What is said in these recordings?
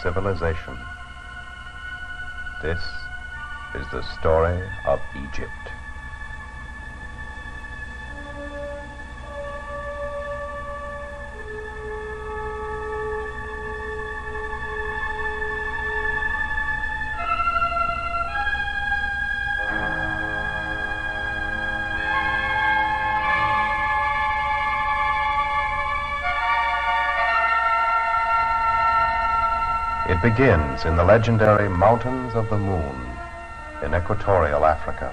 civilization. This is the story of Egypt. It begins in the legendary Mountains of the Moon in equatorial Africa,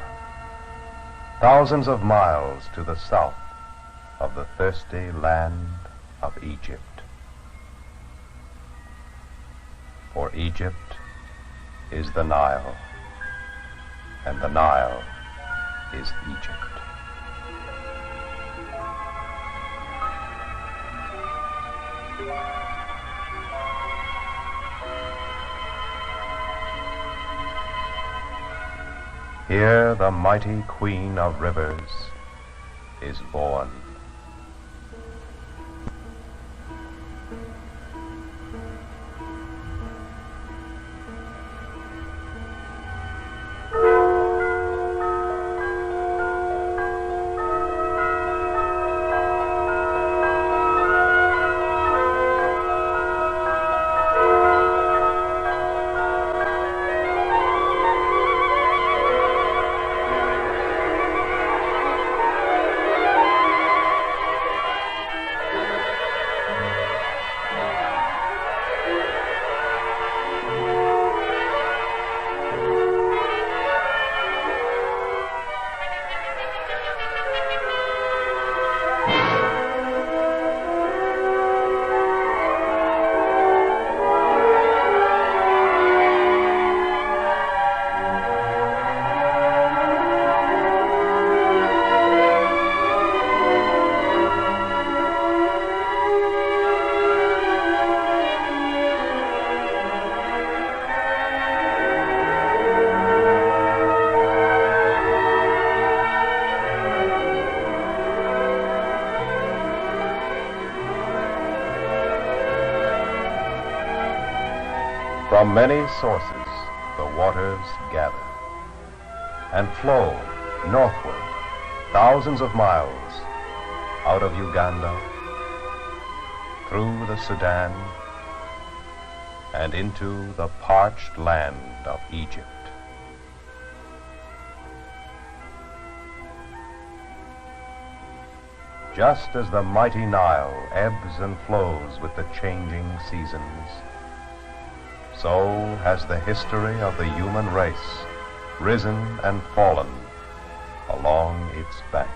thousands of miles to the south of the thirsty land of Egypt. For Egypt is the Nile, and the Nile is Egypt. Here the mighty Queen of Rivers is born. From many sources the waters gather and flow northward thousands of miles out of Uganda, through the Sudan, and into the parched land of Egypt. Just as the mighty Nile ebbs and flows with the changing seasons, so has the history of the human race risen and fallen along its banks.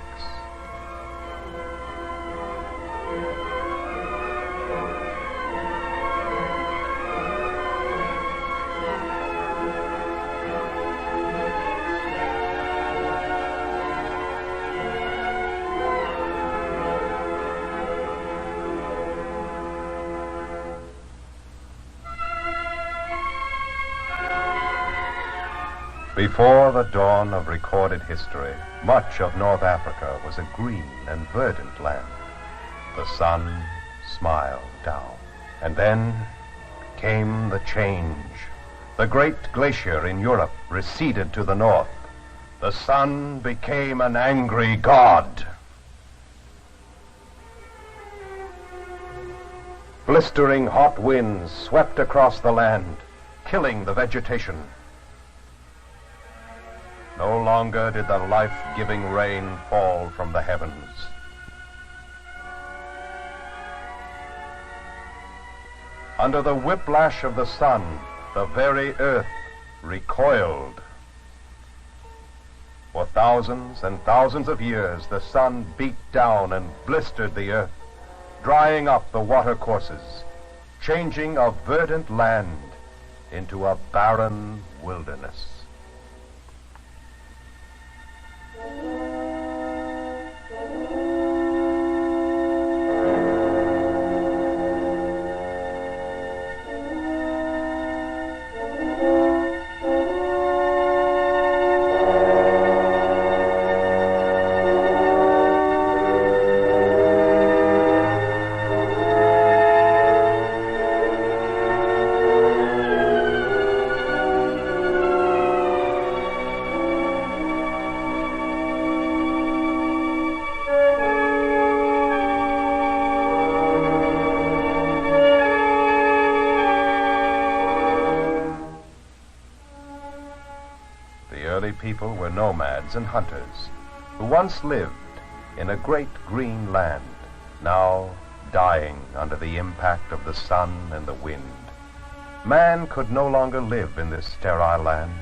Before the dawn of recorded history, much of North Africa was a green and verdant land. The sun smiled down. And then came the change. The great glacier in Europe receded to the north. The sun became an angry god. Blistering hot winds swept across the land, killing the vegetation. No longer did the life-giving rain fall from the heavens. Under the whiplash of the sun, the very earth recoiled. For thousands and thousands of years, the sun beat down and blistered the earth, drying up the watercourses, changing a verdant land into a barren wilderness. early people were nomads and hunters who once lived in a great green land, now dying under the impact of the sun and the wind. Man could no longer live in this sterile land.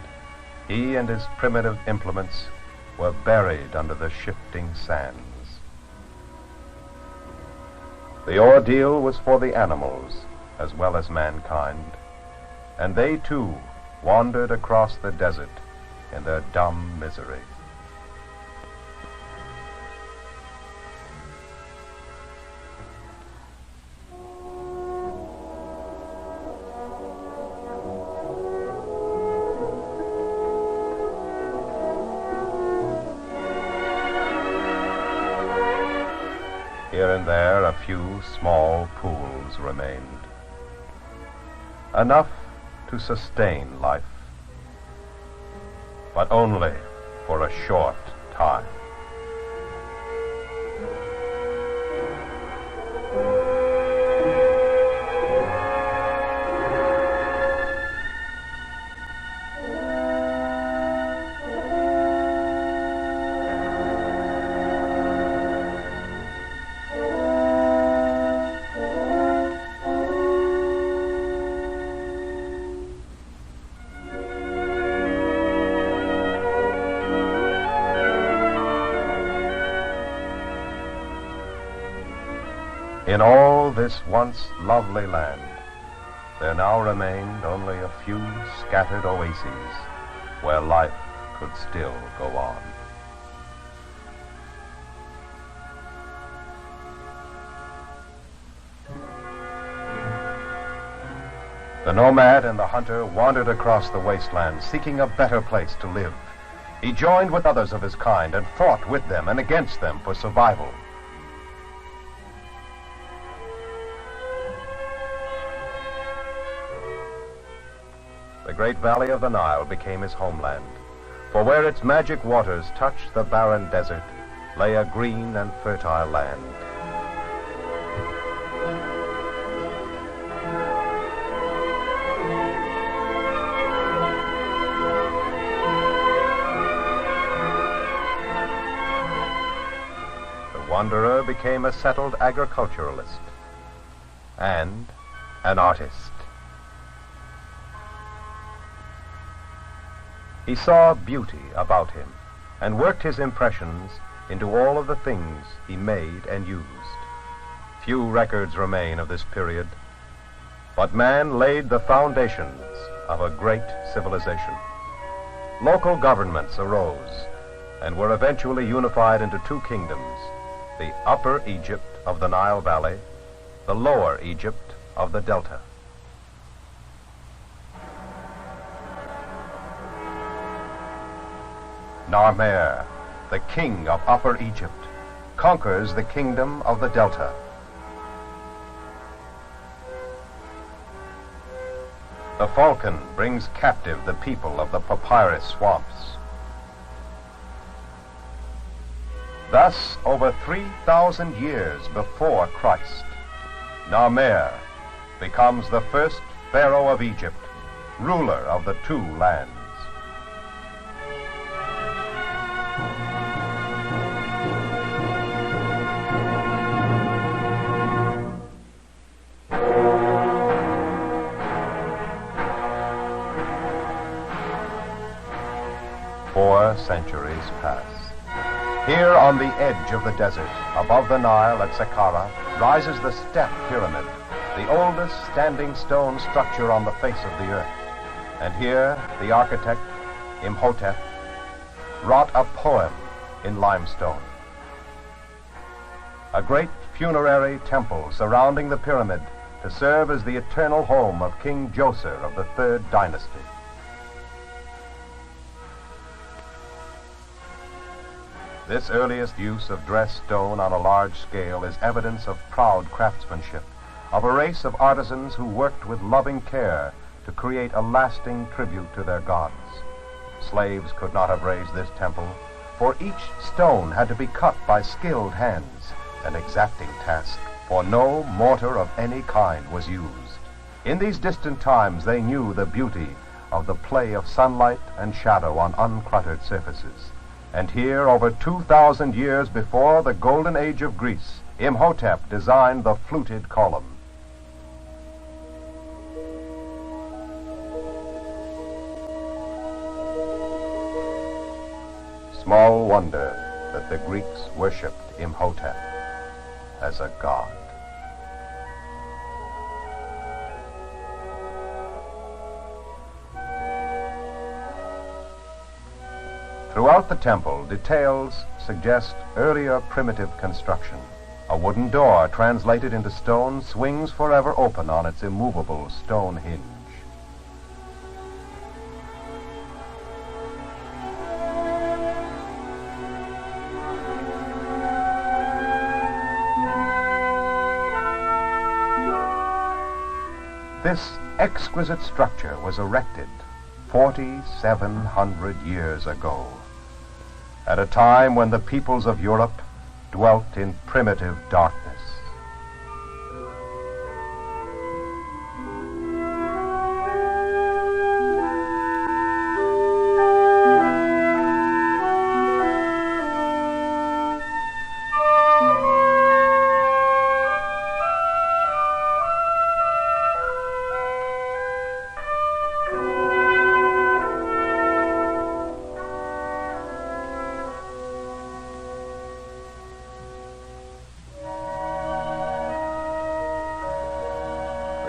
He and his primitive implements were buried under the shifting sands. The ordeal was for the animals as well as mankind, and they too wandered across the desert in their dumb misery. Here and there, a few small pools remained, enough to sustain life, but only for a short time. In all this once lovely land, there now remained only a few scattered oases where life could still go on. The nomad and the hunter wandered across the wasteland, seeking a better place to live. He joined with others of his kind and fought with them and against them for survival. The great valley of the Nile became his homeland, for where its magic waters touched the barren desert lay a green and fertile land. The wanderer became a settled agriculturalist and an artist. He saw beauty about him and worked his impressions into all of the things he made and used. Few records remain of this period, but man laid the foundations of a great civilization. Local governments arose and were eventually unified into two kingdoms, the Upper Egypt of the Nile Valley, the Lower Egypt of the Delta. Narmer, the king of Upper Egypt, conquers the kingdom of the Delta. The falcon brings captive the people of the papyrus swamps. Thus, over 3,000 years before Christ, Narmer becomes the first pharaoh of Egypt, ruler of the two lands. Centuries pass. Here on the edge of the desert, above the Nile at Saqqara, rises the Step Pyramid, the oldest standing stone structure on the face of the earth. And here, the architect, Imhotep, wrought a poem in limestone. A great funerary temple surrounding the pyramid to serve as the eternal home of King Djoser of the Third Dynasty. This earliest use of dressed stone on a large scale is evidence of proud craftsmanship, of a race of artisans who worked with loving care to create a lasting tribute to their gods. Slaves could not have raised this temple, for each stone had to be cut by skilled hands, an exacting task, for no mortar of any kind was used. In these distant times they knew the beauty of the play of sunlight and shadow on uncluttered surfaces. And here, over 2,000 years before the golden age of Greece, Imhotep designed the fluted column. Small wonder that the Greeks worshipped Imhotep as a god. Throughout the temple, details suggest earlier primitive construction. A wooden door translated into stone swings forever open on its immovable stone hinge. This exquisite structure was erected 4,700 years ago, at a time when the peoples of Europe dwelt in primitive darkness.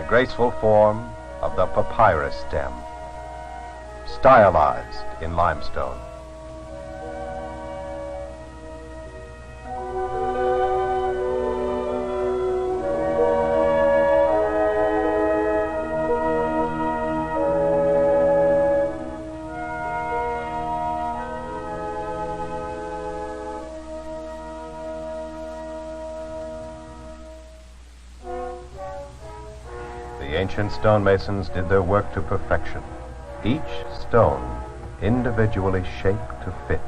Graceful form of the papyrus stem, stylized in limestone. The ancient stonemasons did their work to perfection, each stone individually shaped to fit,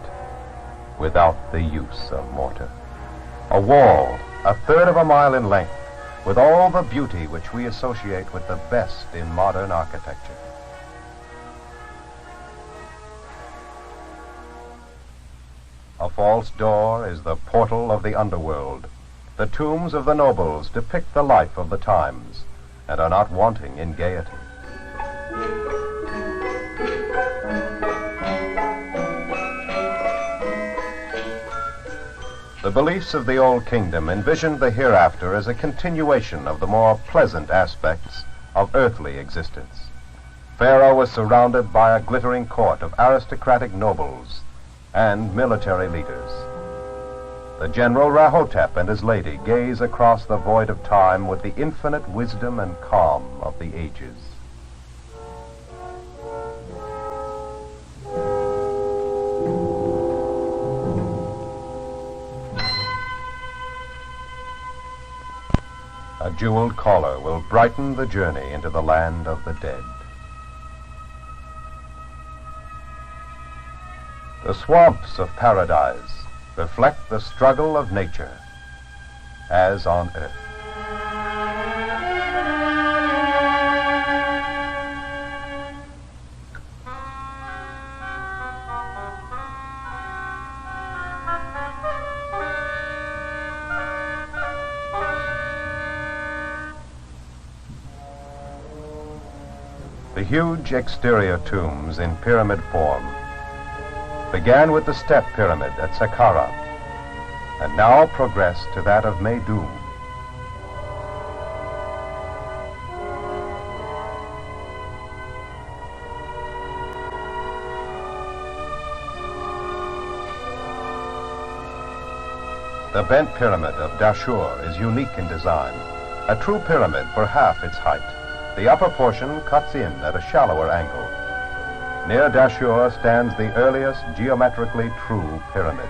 without the use of mortar. A wall, a third of a mile in length, with all the beauty which we associate with the best in modern architecture. A false door is the portal of the underworld. The tombs of the nobles depict the life of the times, and are not wanting in gaiety. The beliefs of the Old Kingdom envisioned the hereafter as a continuation of the more pleasant aspects of earthly existence. Pharaoh was surrounded by a glittering court of aristocratic nobles and military leaders. The general Rahotep and his lady gaze across the void of time with the infinite wisdom and calm of the ages. A jeweled collar will brighten the journey into the land of the dead. The swamps of paradise reflect the struggle of nature, as on earth. The huge exterior tombs in pyramid form began with the step pyramid at Saqqara and now progress to that of Meidum. The bent pyramid of Dashur is unique in design, a true pyramid for half its height. The upper portion cuts in at a shallower angle. Near Dashur stands the earliest geometrically true pyramid.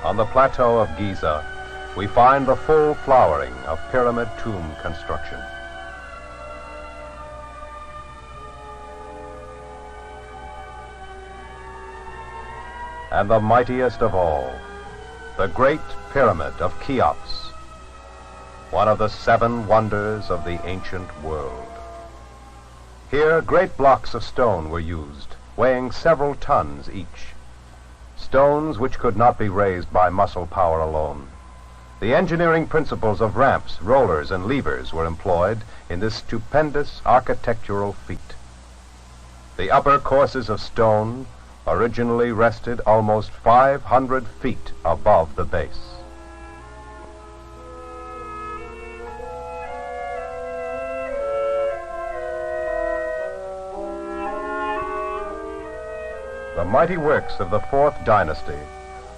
On the plateau of Giza, we find the full flowering of pyramid tomb construction. And the mightiest of all, the Great Pyramid of Cheops, one of the 7 wonders of the ancient world. Here, great blocks of stone were used, weighing several tons each. Stones which could not be raised by muscle power alone. The engineering principles of ramps, rollers, and levers were employed in this stupendous architectural feat. The upper courses of stone originally rested almost 500 feet above the base. The mighty works of the Fourth Dynasty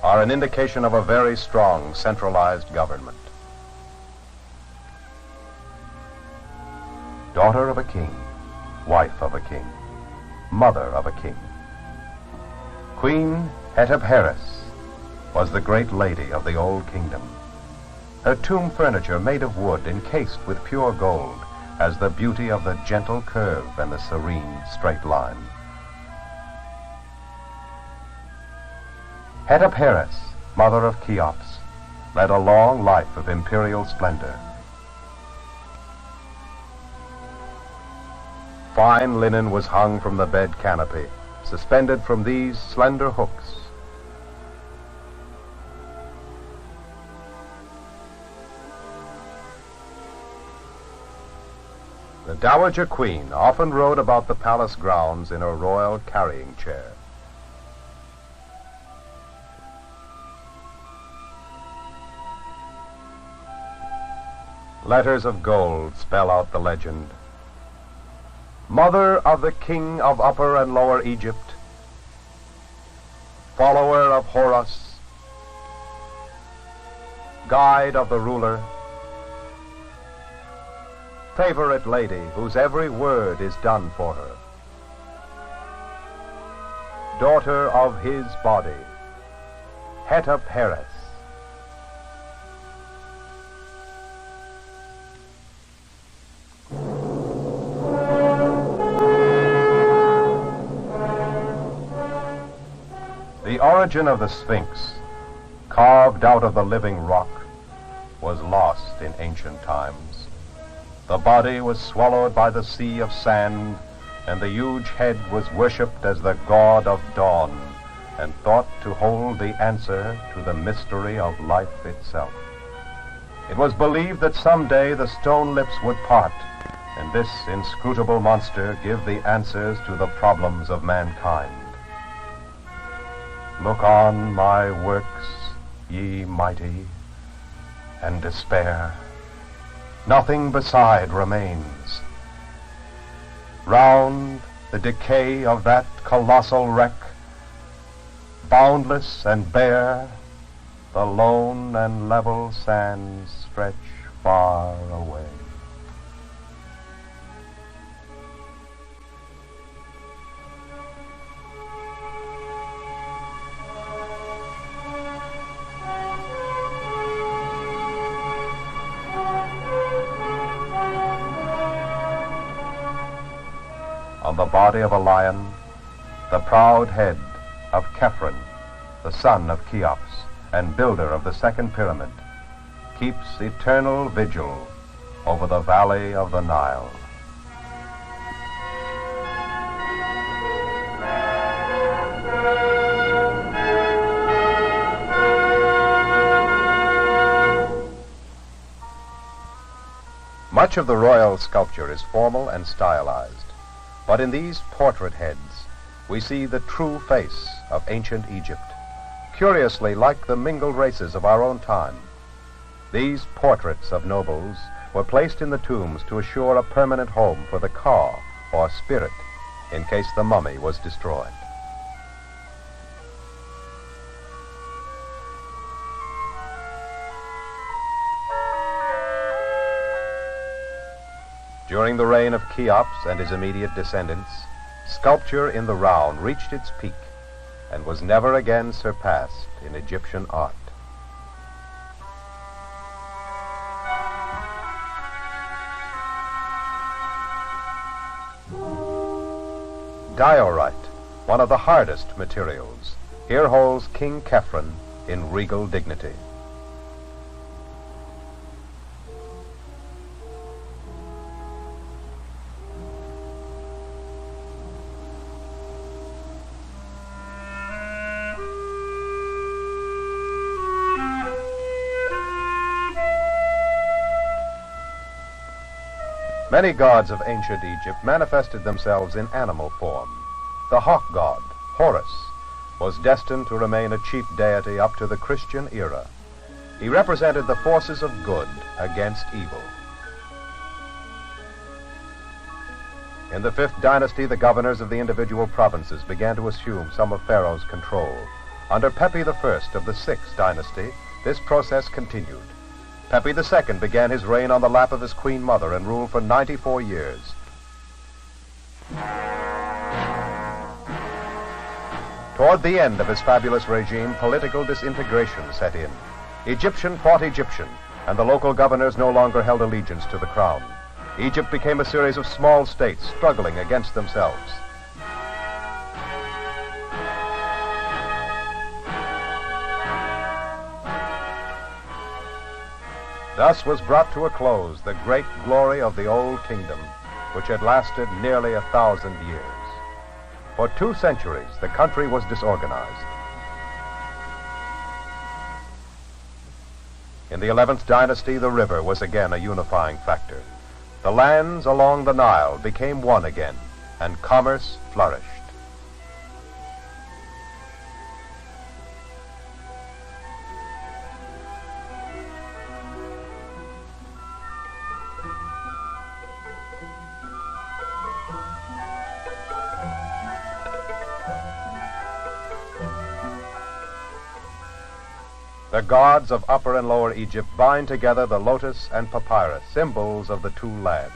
are an indication of a very strong centralized government. Daughter of a king, wife of a king, mother of a king. Queen Hetepheres was the great lady of the Old Kingdom. Her tomb furniture made of wood encased with pure gold has the beauty of the gentle curve and the serene straight line. Hetepheres, mother of Cheops, led a long life of imperial splendor. Fine linen was hung from the bed canopy, suspended from these slender hooks. The Dowager Queen often rode about the palace grounds in her royal carrying chair. Letters of gold spell out the legend. Mother of the king of Upper and Lower Egypt, follower of Horus, guide of the ruler, favorite lady whose every word is done for her, daughter of his body, Hetepheres. The origin of the Sphinx, carved out of the living rock, was lost in ancient times. The body was swallowed by the sea of sand, and the huge head was worshipped as the god of dawn, and thought to hold the answer to the mystery of life itself. It was believed that someday the stone lips would part, and this inscrutable monster give the answers to the problems of mankind. Look on my works, ye mighty, and despair. Nothing beside remains. Round the decay of that colossal wreck, boundless and bare, the lone and level sands stretch far away. On the body of a lion, the proud head of Khephren, the son of Cheops and builder of the second pyramid, keeps eternal vigil over the valley of the Nile. Much of the royal sculpture is formal and stylized. But in these portrait heads, we see the true face of ancient Egypt, curiously like the mingled races of our own time. These portraits of nobles were placed in the tombs to assure a permanent home for the ka, or spirit, in case the mummy was destroyed. During the reign of Cheops and his immediate descendants, sculpture in the round reached its peak and was never again surpassed in Egyptian art. Diorite, one of the hardest materials, here holds King Khephren in regal dignity. Many gods of ancient Egypt manifested themselves in animal form. The hawk god, Horus, was destined to remain a chief deity up to the Christian era. He represented the forces of good against evil. In the 5th dynasty, the governors of the individual provinces began to assume some of Pharaoh's control. Under Pepi I of the 6th dynasty, this process continued. Pepi II began his reign on the lap of his queen mother and ruled for 94 years. Toward the end of his fabulous regime, political disintegration set in. Egyptian fought Egyptian, and the local governors no longer held allegiance to the crown. Egypt became a series of small states struggling against themselves. Thus was brought to a close the great glory of the Old Kingdom, which had lasted nearly 1,000 years. For 2 centuries, the country was disorganized. In the 11th dynasty, the river was again a unifying factor. The lands along the Nile became one again, and commerce flourished. The gods of Upper and Lower Egypt bind together the lotus and papyrus, symbols of the 2 lands.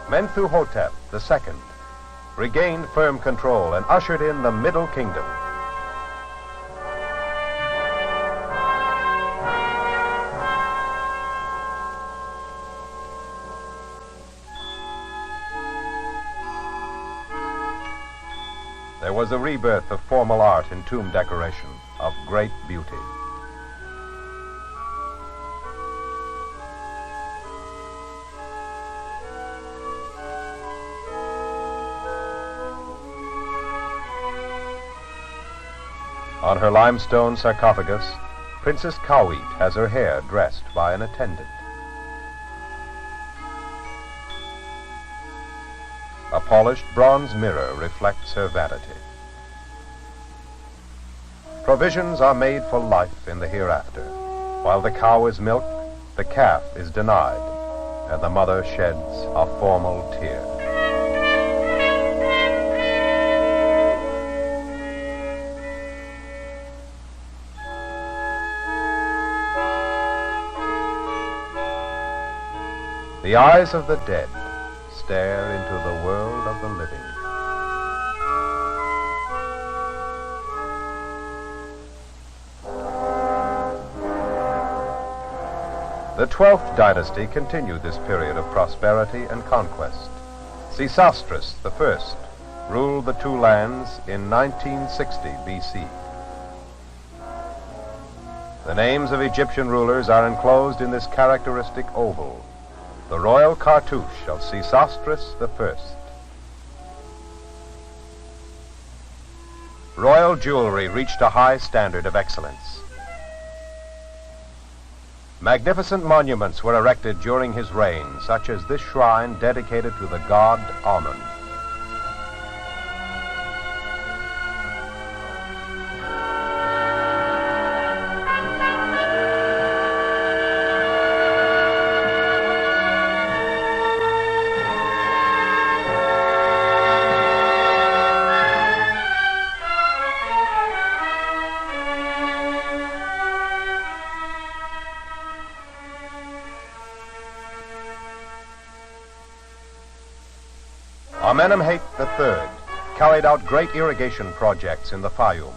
Mentuhotep II regained firm control and ushered in the Middle Kingdom. There was a rebirth of formal art in tomb decoration of great beauty. On her limestone sarcophagus, Princess Kawit has her hair dressed by an attendant. A polished bronze mirror reflects her vanity. Provisions are made for life in the hereafter. While the cow is milked, the calf is denied, and the mother sheds a formal tear. The eyes of the dead stare into the world of the living. The 12th dynasty continued this period of prosperity and conquest. Sesostris I ruled the 2 lands in 1960 BC. The names of Egyptian rulers are enclosed in this characteristic oval, the royal cartouche of Sesostris I. Royal jewelry reached a high standard of excellence. Magnificent monuments were erected during his reign, such as this shrine dedicated to the god Amun. Amenemhat III carried out great irrigation projects in the Fayum.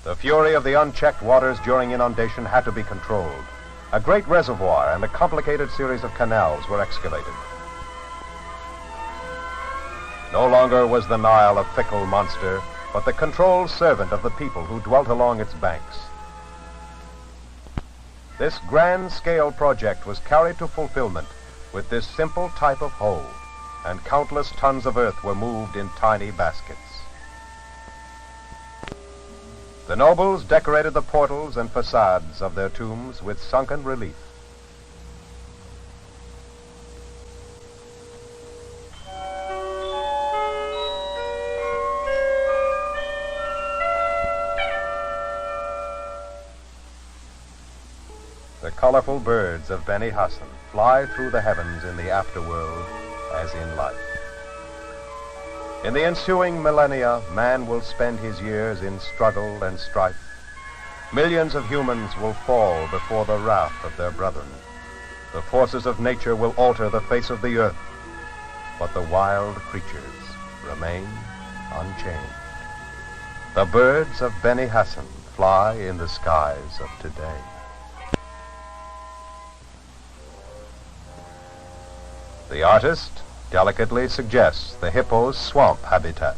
The fury of the unchecked waters during inundation had to be controlled. A great reservoir and a complicated series of canals were excavated. No longer was the Nile a fickle monster, but the controlled servant of the people who dwelt along its banks. This grand-scale project was carried to fulfillment with this simple type of hoe, and countless tons of earth were moved in tiny baskets. The nobles decorated the portals and facades of their tombs with sunken relief. colorful birds of Beni Hassan fly through the heavens in the afterworld as in life. In the ensuing millennia, man will spend his years in struggle and strife. Millions of humans will fall before the wrath of their brethren. The forces of nature will alter the face of the earth, but the wild creatures remain unchanged. The birds of Beni Hassan fly in the skies of today. The artist delicately suggests the hippo's swamp habitat.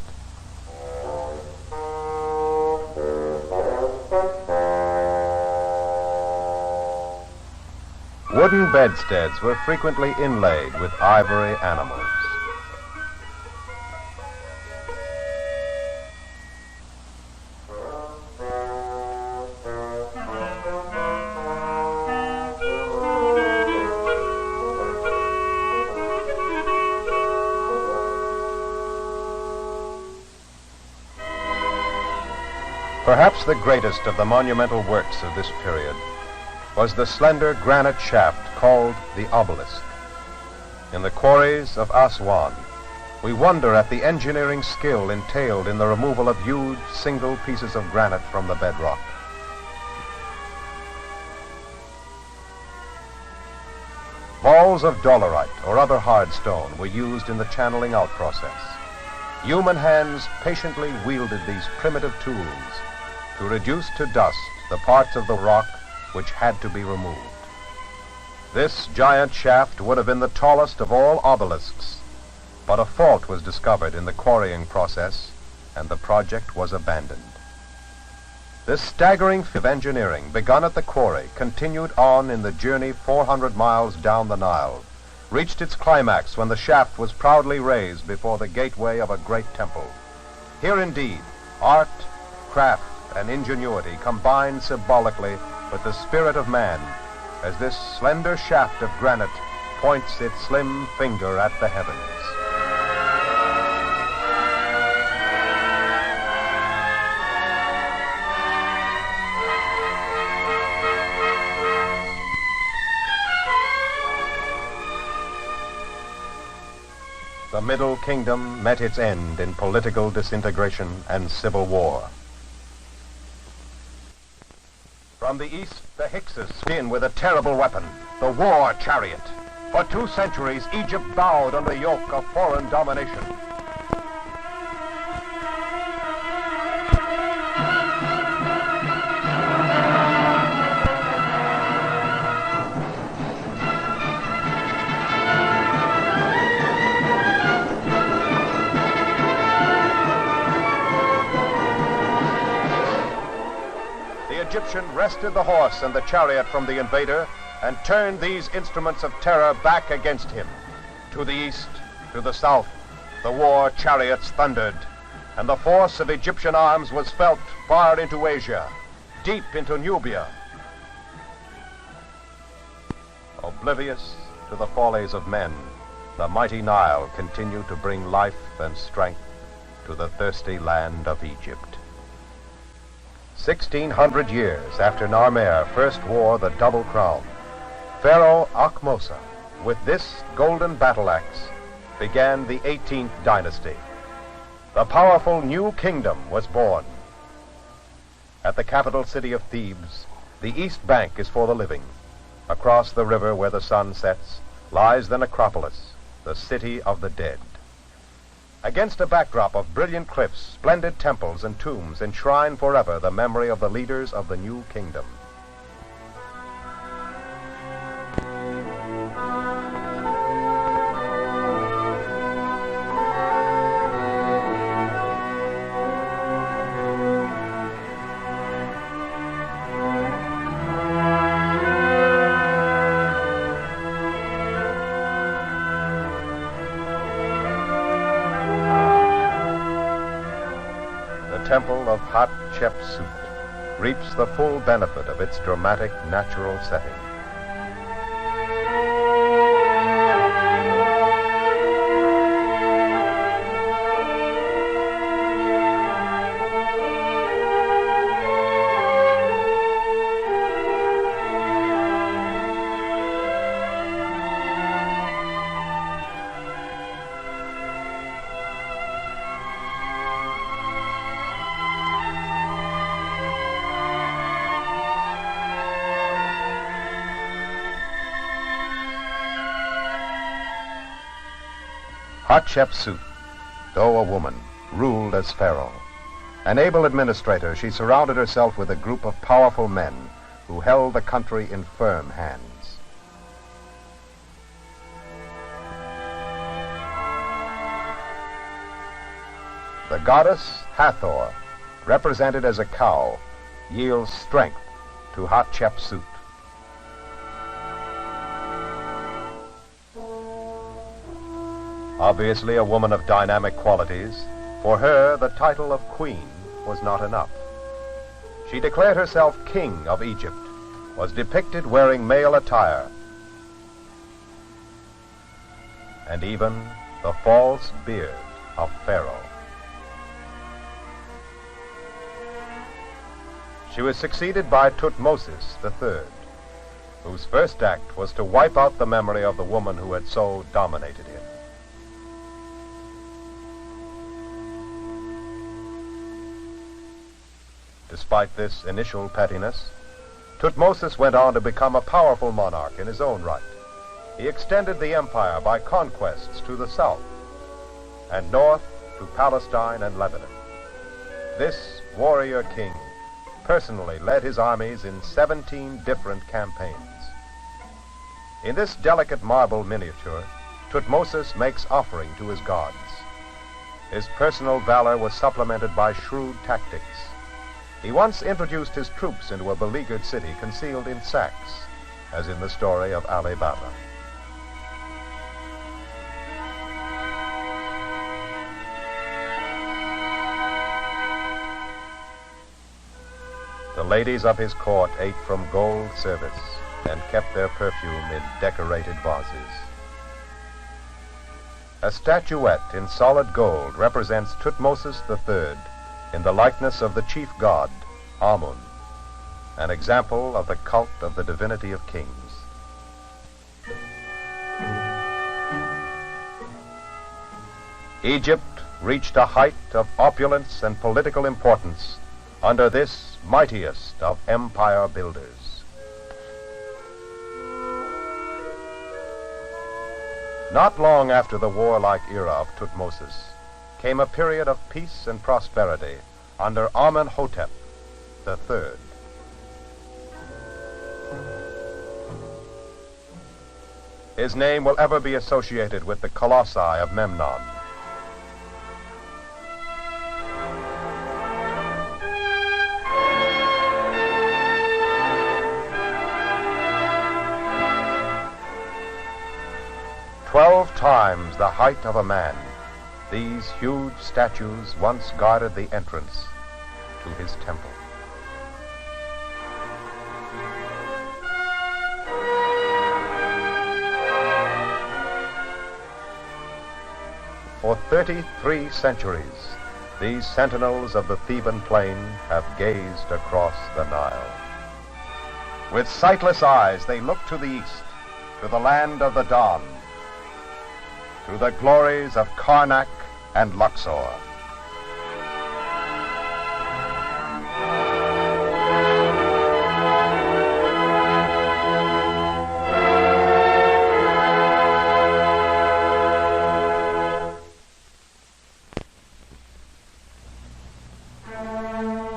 Wooden bedsteads were frequently inlaid with ivory animals. Perhaps the greatest of the monumental works of this period was the slender granite shaft called the obelisk. In the quarries of Aswan, we wonder at the engineering skill entailed in the removal of huge single pieces of granite from the bedrock. Balls of dolerite or other hard stone were used in the channeling out process. Human hands patiently wielded these primitive tools to reduce to dust the parts of the rock which had to be removed. This giant shaft would have been the tallest of all obelisks, but a fault was discovered in the quarrying process, and the project was abandoned. This staggering feat of engineering, begun at the quarry, continued on in the journey 400 miles down the Nile, reached its climax when the shaft was proudly raised before the gateway of a great temple. Here indeed, art, craft, and ingenuity combined symbolically with the spirit of man as this slender shaft of granite points its slim finger at the heavens. The Middle Kingdom met its end in political disintegration and civil war. From the east, the Hyksos in with a terrible weapon, the war chariot. For 2 centuries, Egypt bowed under the yoke of foreign domination. The Egyptian wrested the horse and the chariot from the invader and turned these instruments of terror back against him. To the east, to the south, the war chariots thundered, and the force of Egyptian arms was felt far into Asia, deep into Nubia. Oblivious to the follies of men, the mighty Nile continued to bring life and strength to the thirsty land of Egypt. 1,600 years after Narmer first wore the double crown, Pharaoh Akhmosa, with this golden battle axe, began the 18th dynasty. The powerful new kingdom was born. At the capital city of Thebes, the East Bank is for the living. Across the river where the sun sets lies the necropolis, the city of the dead. Against a backdrop of brilliant cliffs, splendid temples and tombs enshrine forever the memory of the leaders of the new kingdom. The temple of Hatshepsut reaps the full benefit of its dramatic natural setting. Hatshepsut, though a woman, ruled as pharaoh. An able administrator, she surrounded herself with a group of powerful men who held the country in firm hands. The goddess Hathor, represented as a cow, yields strength to Hatshepsut. Obviously a woman of dynamic qualities, for her the title of queen was not enough. She declared herself king of Egypt, was depicted wearing male attire, and even the false beard of Pharaoh. She was succeeded by Thutmosis III, whose first act was to wipe out the memory of the woman who had so dominated him. Despite this initial pettiness, Thutmosis went on to become a powerful monarch in his own right. He extended the empire by conquests to the south and north to Palestine and Lebanon. This warrior king personally led his armies in 17 different campaigns. In this delicate marble miniature, Thutmosis makes offering to his gods. His personal valor was supplemented by shrewd tactics. He once introduced his troops into a beleaguered city concealed in sacks, as in the story of Ali Baba. The ladies of his court ate from gold service and kept their perfume in decorated vases. A statuette in solid gold represents Thutmosis III in the likeness of the chief god, Amun, an example of the cult of the divinity of kings. Egypt reached a height of opulence and political importance under this mightiest of empire builders. Not long after the warlike era of Thutmosis came a period of peace and prosperity under Amenhotep III. His name will ever be associated with the colossi of Memnon. "12 times the height of a man, these huge statues once guarded the entrance to his temple." For 33 centuries, these sentinels of the Theban plain have gazed across the Nile. With sightless eyes, they look to the east, to the land of the dawn, to the glories of Karnak and Luxor.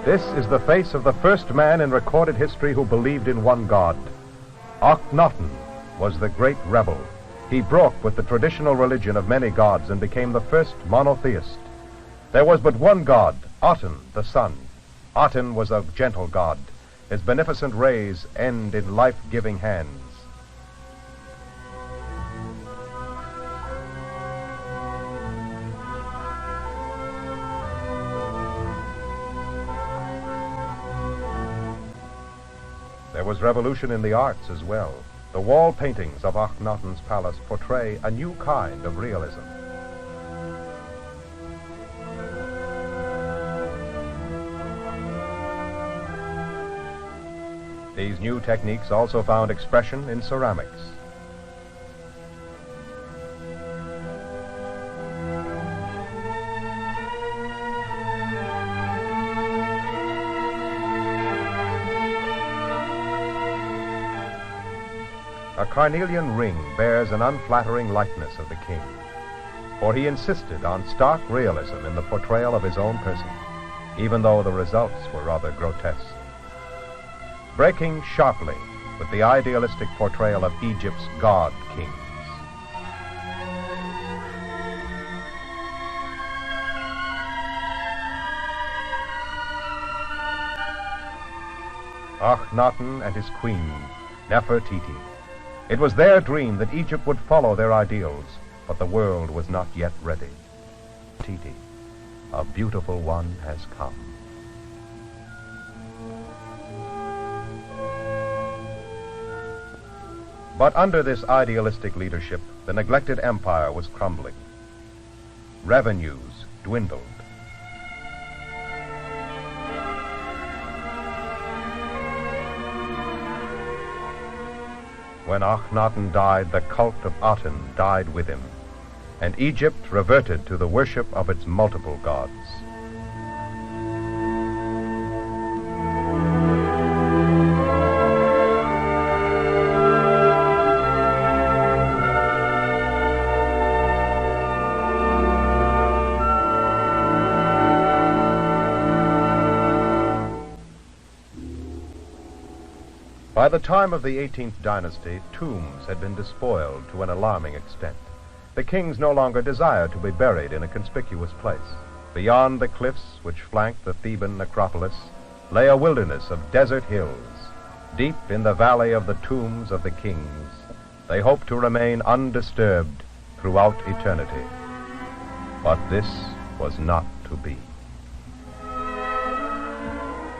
This is the face of the first man in recorded history who believed in one God. Akhenaten was the great rebel. He broke with the traditional religion of many gods and became the first monotheist. There was but one God, Aten, the sun. Aten was a gentle god. His beneficent rays end in life-giving hands. There was revolution in the arts as well. The wall paintings of Akhenaten's palace portray a new kind of realism. These new techniques also found expression in ceramics. A carnelian ring bears an unflattering likeness of the king. for he insisted on stark realism in the portrayal of his own person, even though the results were rather grotesque. Breaking sharply with the idealistic portrayal of Egypt's god kings. Akhenaten and his queen, Nefertiti. It was their dream that Egypt would follow their ideals, but the world was not yet ready. Titi, a beautiful one has come. But under this idealistic leadership, the neglected empire was crumbling. Revenues dwindled. When Akhenaten died, the cult of Aten died with him, and Egypt reverted to the worship of its multiple gods. By the time of the 18th dynasty, tombs had been despoiled to an alarming extent. The kings no longer desired to be buried in a conspicuous place. Beyond the cliffs which flanked the Theban necropolis lay a wilderness of desert hills. Deep in the valley of the tombs of the kings, they hoped to remain undisturbed throughout eternity. But this was not to be.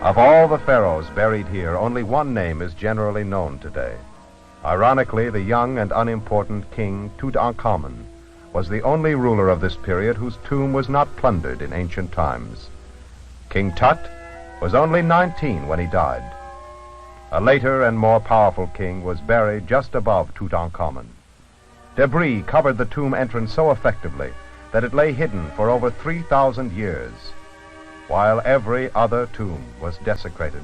Of all the pharaohs buried here, only one name is generally known today. Ironically, the young and unimportant King Tutankhamun was the only ruler of this period whose tomb was not plundered in ancient times. King Tut was only 19 when he died. A later and more powerful king was buried just above Tutankhamun. Debris covered the tomb entrance so effectively that it lay hidden for over 3,000 years. While every other tomb was desecrated,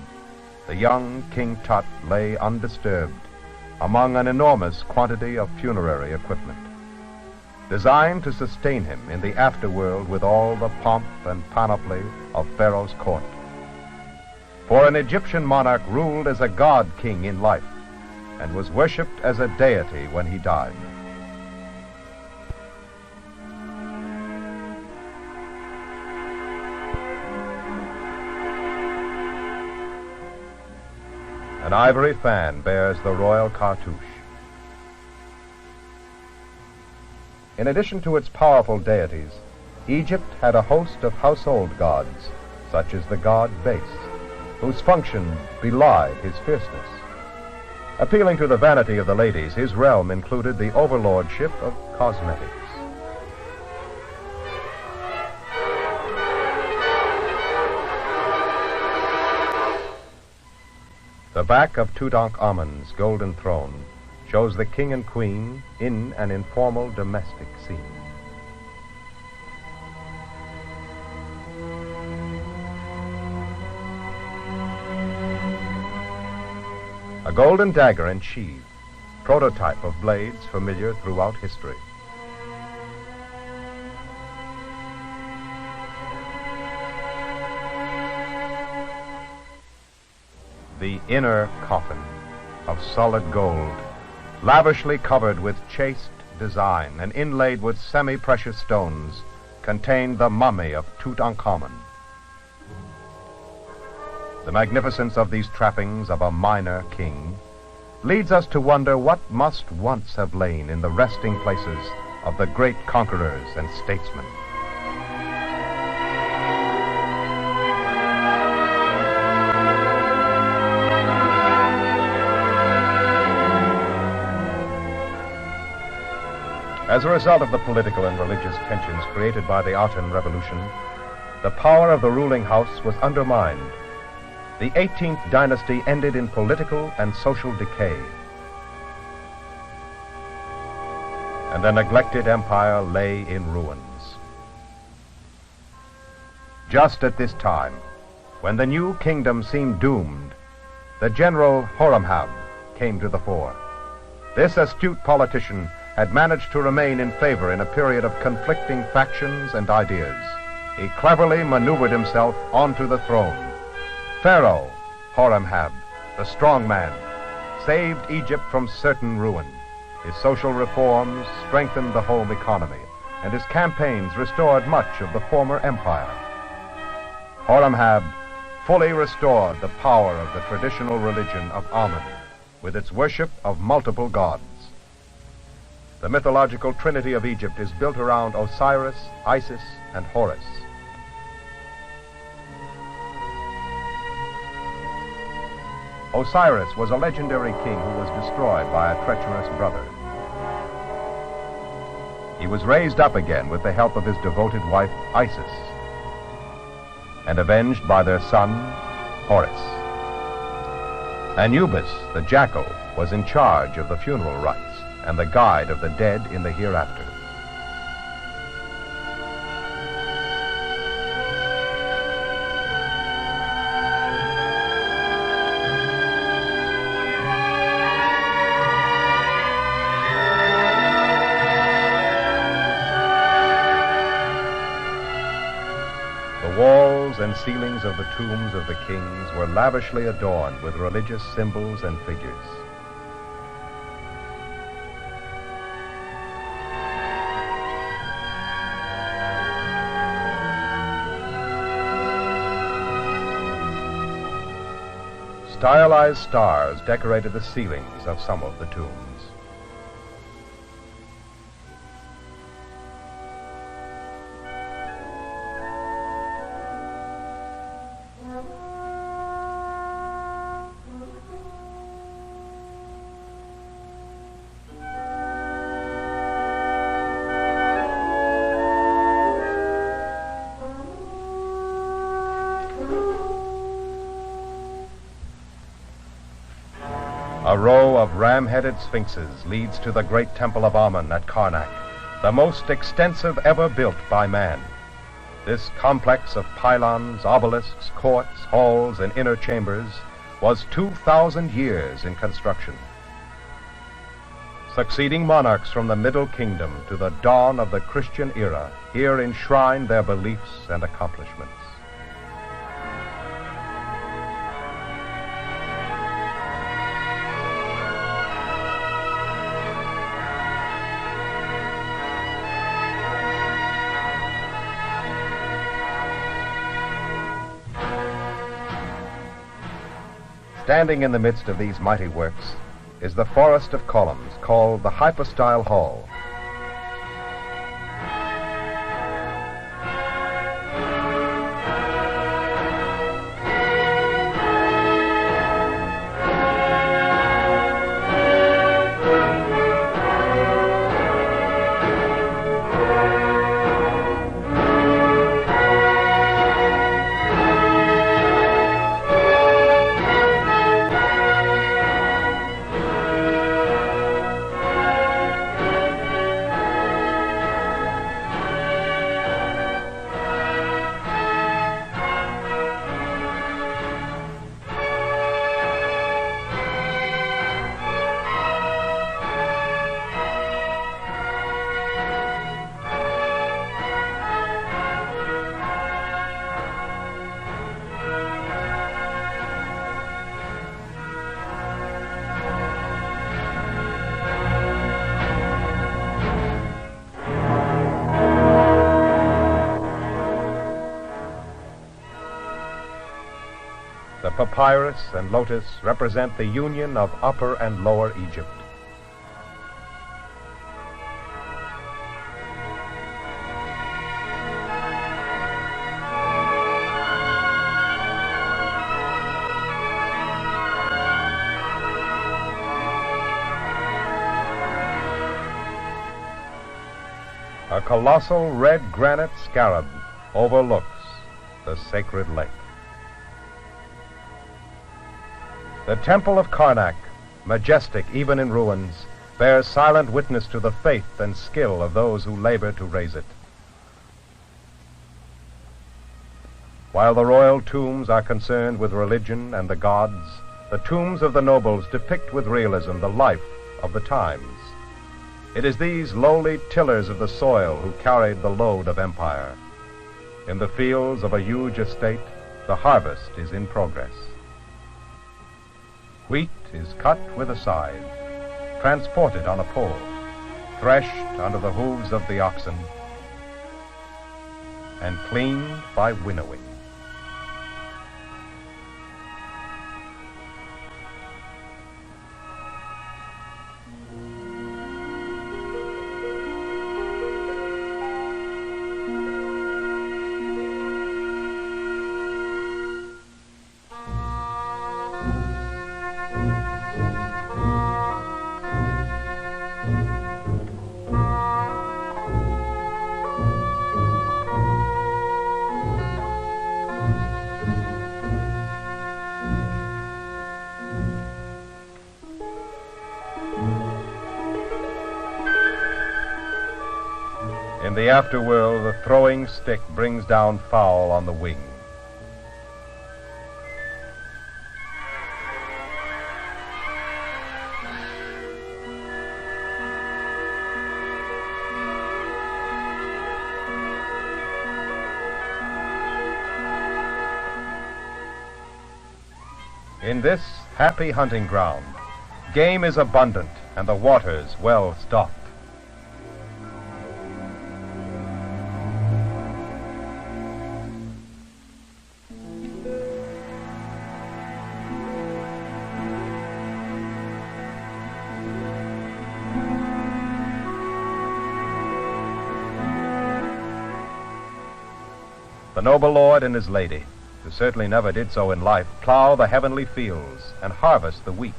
the young King Tut lay undisturbed among an enormous quantity of funerary equipment, designed to sustain him in the afterworld with all the pomp and panoply of Pharaoh's court. For an Egyptian monarch ruled as a god king in life and was worshipped as a deity when he died. An ivory fan bears the royal cartouche. In addition to its powerful deities, Egypt had a host of household gods, such as the god Base, whose function belied his fierceness. Appealing to the vanity of the ladies, his realm included the overlordship of cosmetics. The back of Tutankhamun's golden throne shows the king and queen in an informal domestic scene. A golden dagger and sheath, prototype of blades familiar throughout history. The inner coffin of solid gold, lavishly covered with chaste design and inlaid with semi-precious stones, contained the mummy of Tutankhamun. The magnificence of these trappings of a minor king leads us to wonder what must once have lain in the resting places of the great conquerors and statesmen. As a result of the political and religious tensions created by the Aten Revolution, the power of the ruling house was undermined. The 18th dynasty ended in political and social decay, and the neglected empire lay in ruins. Just at this time, when the new kingdom seemed doomed, the general Horemhab came to the fore. This astute politician had managed to remain in favor in a period of conflicting factions and ideas. He cleverly maneuvered himself onto the throne. Pharaoh Horemhab, the strong man, saved Egypt from certain ruin. His social reforms strengthened the home economy, and his campaigns restored much of the former empire. Horemhab fully restored the power of the traditional religion of Amun, with its worship of multiple gods. The mythological trinity of Egypt is built around Osiris, Isis, and Horus. Osiris was a legendary king who was destroyed by a treacherous brother. He was raised up again with the help of his devoted wife, Isis, and avenged by their son, Horus. Anubis, the jackal, was in charge of the funeral rites and the guide of the dead in the hereafter. The walls and ceilings of the tombs of the kings were lavishly adorned with religious symbols and figures. Stylized stars decorated the ceilings of some of the tombs. A row of ram-headed sphinxes leads to the great temple of Amun at Karnak, the most extensive ever built by man. This complex of pylons, obelisks, courts, halls, and inner chambers was 2,000 years in construction. Succeeding monarchs from the Middle Kingdom to the dawn of the Christian era here enshrined their beliefs and accomplishments. Standing in the midst of these mighty works is the forest of columns called the Hypostyle Hall. The papyrus and lotus represent the union of Upper and Lower Egypt. A colossal red granite scarab overlooks the sacred lake. The Temple of Karnak, majestic even in ruins, bears silent witness to the faith and skill of those who labor to raise it. While the royal tombs are concerned with religion and the gods, the tombs of the nobles depict with realism the life of the times. It is these lowly tillers of the soil who carried the load of empire. In the fields of a huge estate, the harvest is in progress. Wheat is cut with a scythe, transported on a pole, threshed under the hooves of the oxen, and cleaned by winnowing. In the afterworld, the throwing stick brings down fowl on the wing. In this happy hunting ground, game is abundant and the waters well stocked. The noble lord and his lady, who certainly never did so in life, plow the heavenly fields and harvest the wheat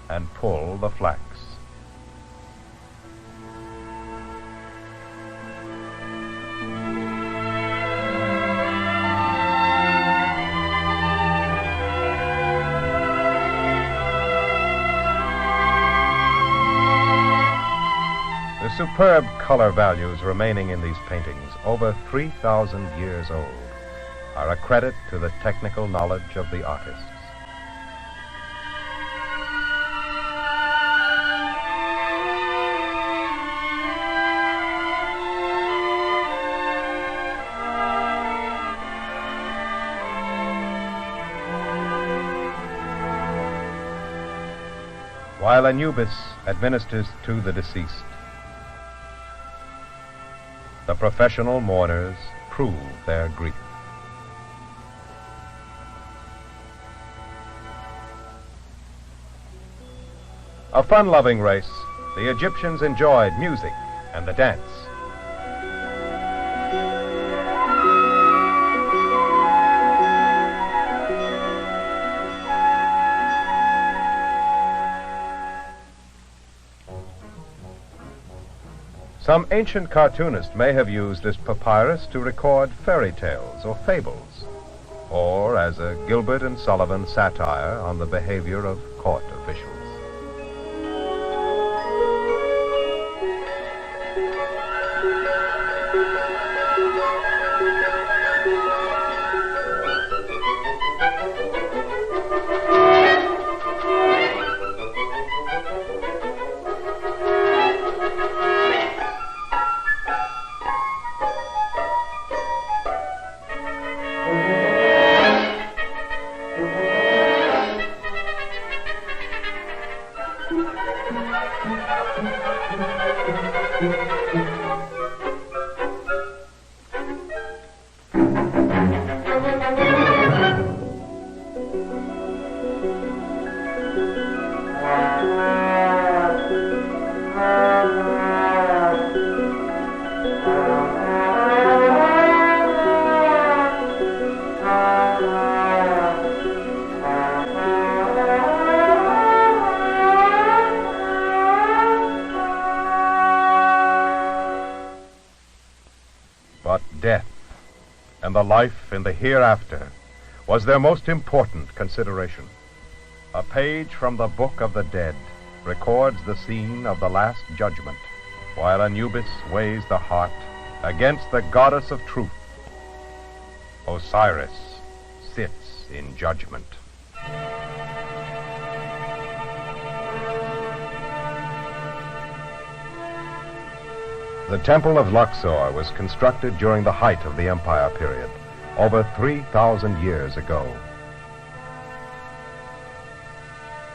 and pull the flax. The superb color values remaining in these paintings, over 3,000 years old, are a credit to the technical knowledge of the artists. While Anubis administers to the deceased, the professional mourners prove their grief. A fun-loving race, the Egyptians enjoyed music and the dance. Some ancient cartoonist may have used this papyrus to record fairy tales or fables, or as a Gilbert and Sullivan satire on the behavior of court officials. But death and the life in the hereafter was their most important consideration. A page from the Book of the Dead records the scene of the Last Judgment, while Anubis weighs the heart against the goddess of truth. Osiris sits in judgment. The Temple of Luxor was constructed during the height of the Empire period, over 3,000 years ago.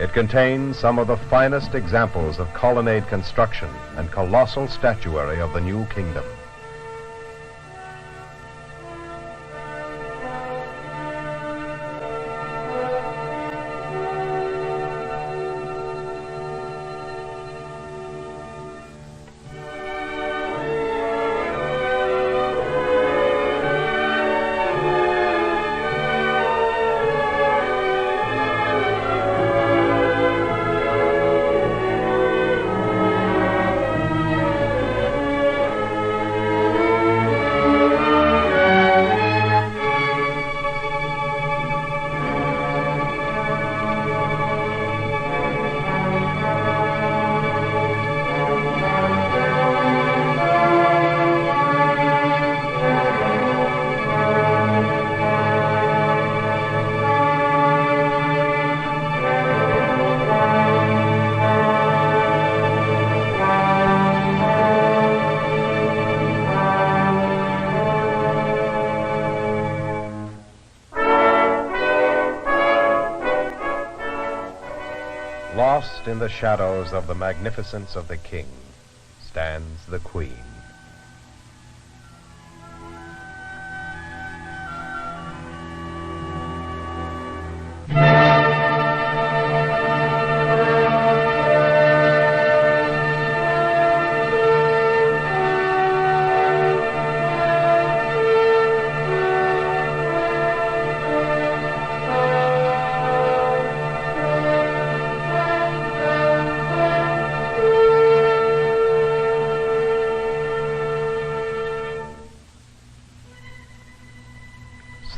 It contains some of the finest examples of colonnade construction and colossal statuary of the New Kingdom. Lost in the shadows of the magnificence of the king stands the queen.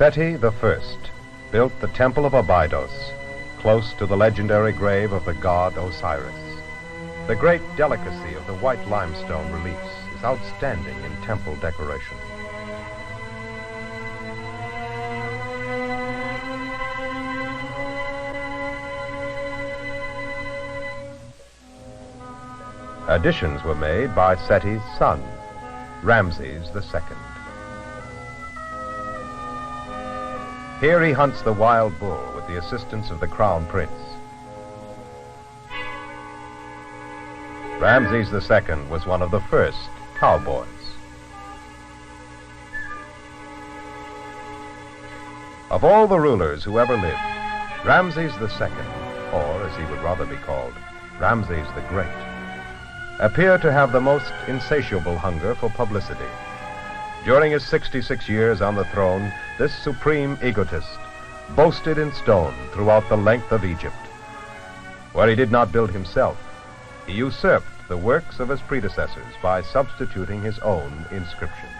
Seti I built the Temple of Abydos, close to the legendary grave of the god Osiris. The great delicacy of the white limestone reliefs is outstanding in temple decoration. Additions were made by Seti's son, Ramses II. Here he hunts the wild bull with the assistance of the crown prince. Ramses II was one of the first cowboys. Of all the rulers who ever lived, Ramses II, or as he would rather be called, Ramses the Great, appeared to have the most insatiable hunger for publicity. During his 66 years on the throne, this supreme egotist boasted in stone throughout the length of Egypt. Where he did not build himself, he usurped the works of his predecessors by substituting his own inscriptions.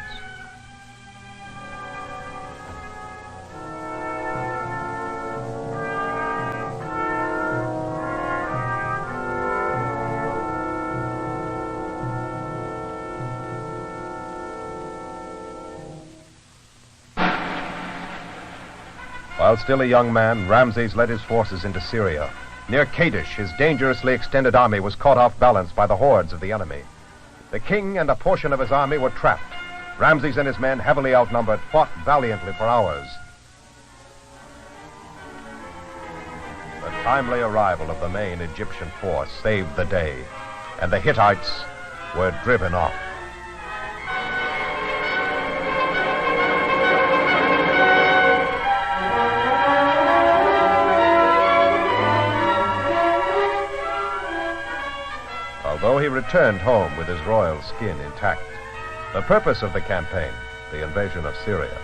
While still a young man, Ramses led his forces into Syria. Near Kadesh, his dangerously extended army was caught off balance by the hordes of the enemy. The king and a portion of his army were trapped. Ramses and his men, heavily outnumbered, fought valiantly for hours. The timely arrival of the main Egyptian force saved the day, and the Hittites were driven off. Although he returned home with his royal skin intact, the purpose of the campaign, the invasion of Syria,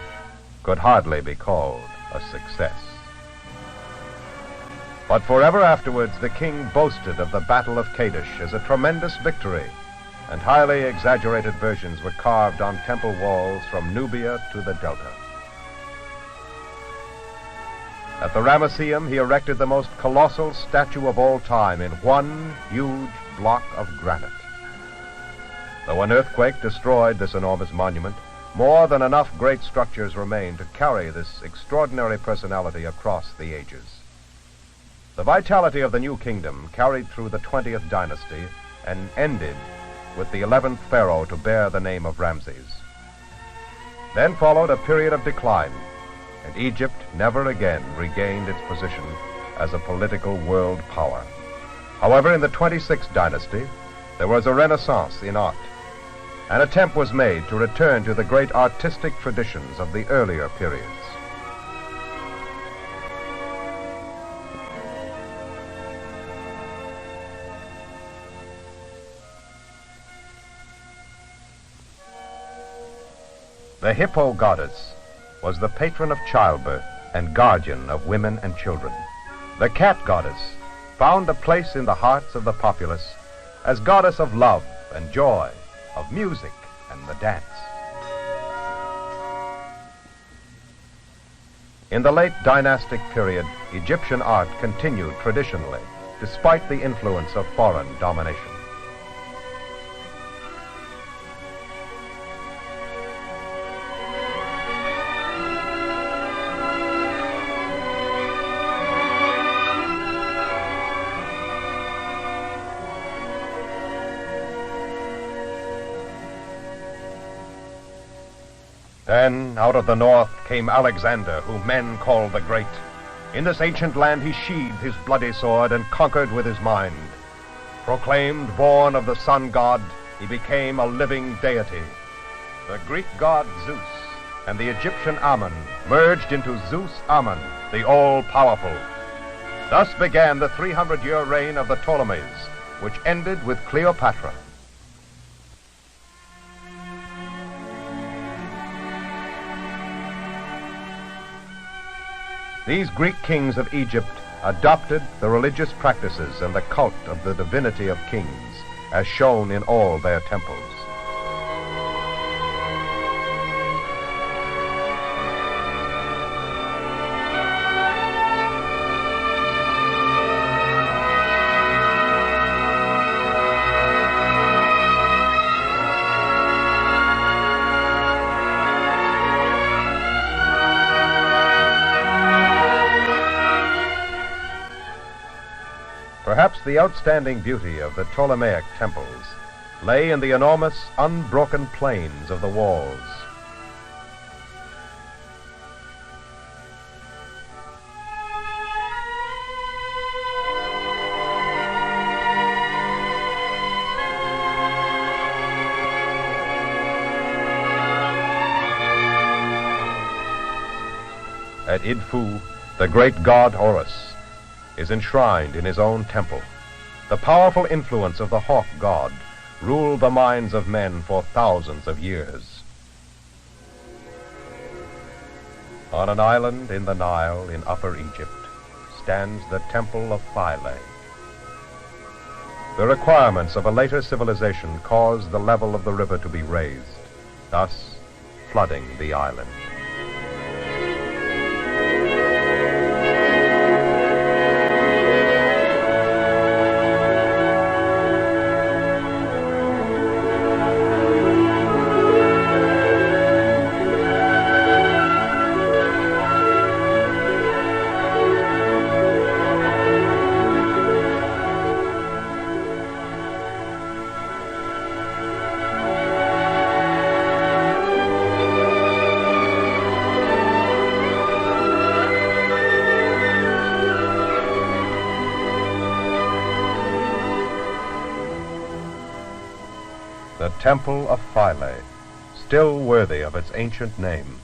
could hardly be called a success. But forever afterwards, the king boasted of the Battle of Kadesh as a tremendous victory, and highly exaggerated versions were carved on temple walls from Nubia to the Delta. At the Ramesseum, he erected the most colossal statue of all time in one huge block of granite. Though an earthquake destroyed this enormous monument, more than enough great structures remain to carry this extraordinary personality across the ages. The vitality of the New Kingdom carried through the 20th dynasty and ended with the 11th pharaoh to bear the name of Ramses. Then followed a period of decline, and Egypt never again regained its position as a political world power. However, in the 26th dynasty, there was a renaissance in art. An attempt was made to return to the great artistic traditions of the earlier periods. The Hippo goddess was the patron of childbirth and guardian of women and children. The cat goddess found a place in the hearts of the populace as goddess of love and joy, of music and the dance. In the late dynastic period, Egyptian art continued traditionally, despite the influence of foreign domination. Then, out of the north, came Alexander, whom men call the Great. In this ancient land he sheathed his bloody sword and conquered with his mind. Proclaimed born of the sun god, he became a living deity. The Greek god Zeus and the Egyptian Ammon merged into Zeus Ammon, the all-powerful. Thus began the 300-year reign of the Ptolemies, which ended with Cleopatra. These Greek kings of Egypt adopted the religious practices and the cult of the divinity of kings, as shown in all their temples. Perhaps the outstanding beauty of the Ptolemaic temples lay in the enormous, unbroken plains of the walls. At Idfu, the great god Horus is enshrined in his own temple. The powerful influence of the hawk god ruled the minds of men for thousands of years. On an island in the Nile in Upper Egypt stands the Temple of Philae. The requirements of a later civilization caused the level of the river to be raised, thus flooding the island. The Temple of Philae, still worthy of its ancient name,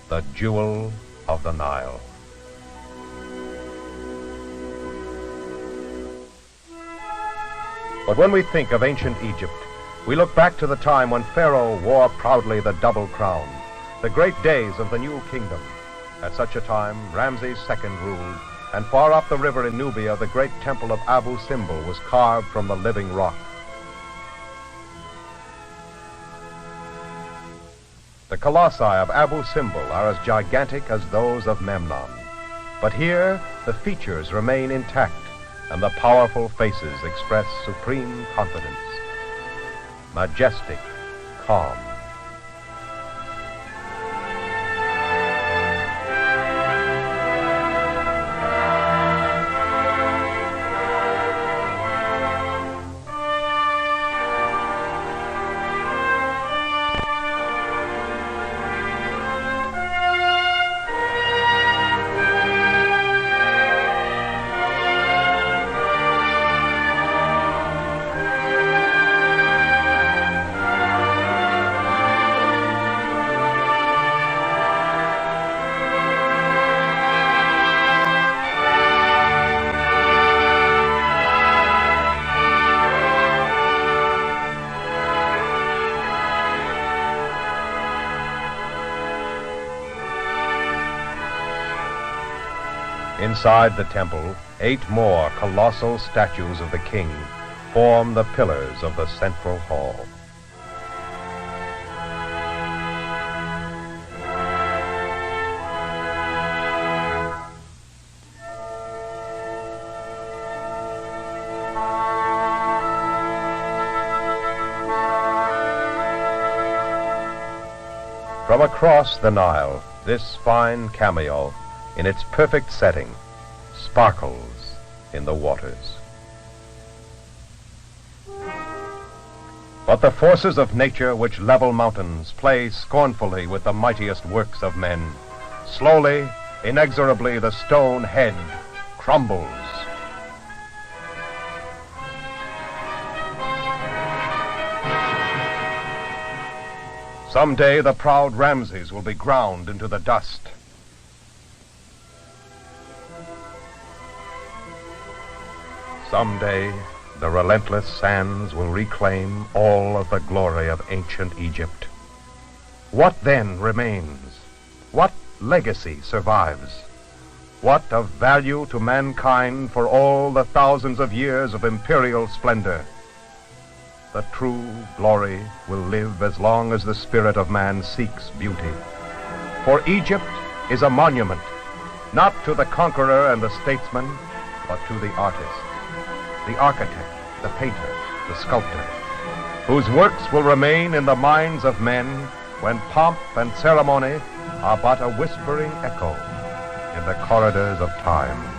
the Jewel of the Nile. But when we think of ancient Egypt, we look back to the time when Pharaoh wore proudly the double crown, the great days of the new kingdom. At such a time, Ramses II ruled, and far up the river in Nubia, the great temple of Abu Simbel was carved from the living rock. The colossi of Abu Simbel are as gigantic as those of Memnon. But here, the features remain intact, and the powerful faces express supreme confidence. Majestic, calm. Inside the temple, 8 more colossal statues of the king form the pillars of the central hall. From across the Nile, this fine cameo, in its perfect setting, sparkles in the waters. But the forces of nature which level mountains play scornfully with the mightiest works of men. Slowly, inexorably, the stone head crumbles. Someday the proud Ramses will be ground into the dust. Someday the relentless sands will reclaim all of the glory of ancient Egypt. What then remains? What legacy survives? What of value to mankind for all the thousands of years of imperial splendor? The true glory will live as long as the spirit of man seeks beauty. For Egypt is a monument, not to the conqueror and the statesman, but to the artist, the architect, the painter, the sculptor, whose works will remain in the minds of men when pomp and ceremony are but a whispering echo in the corridors of time.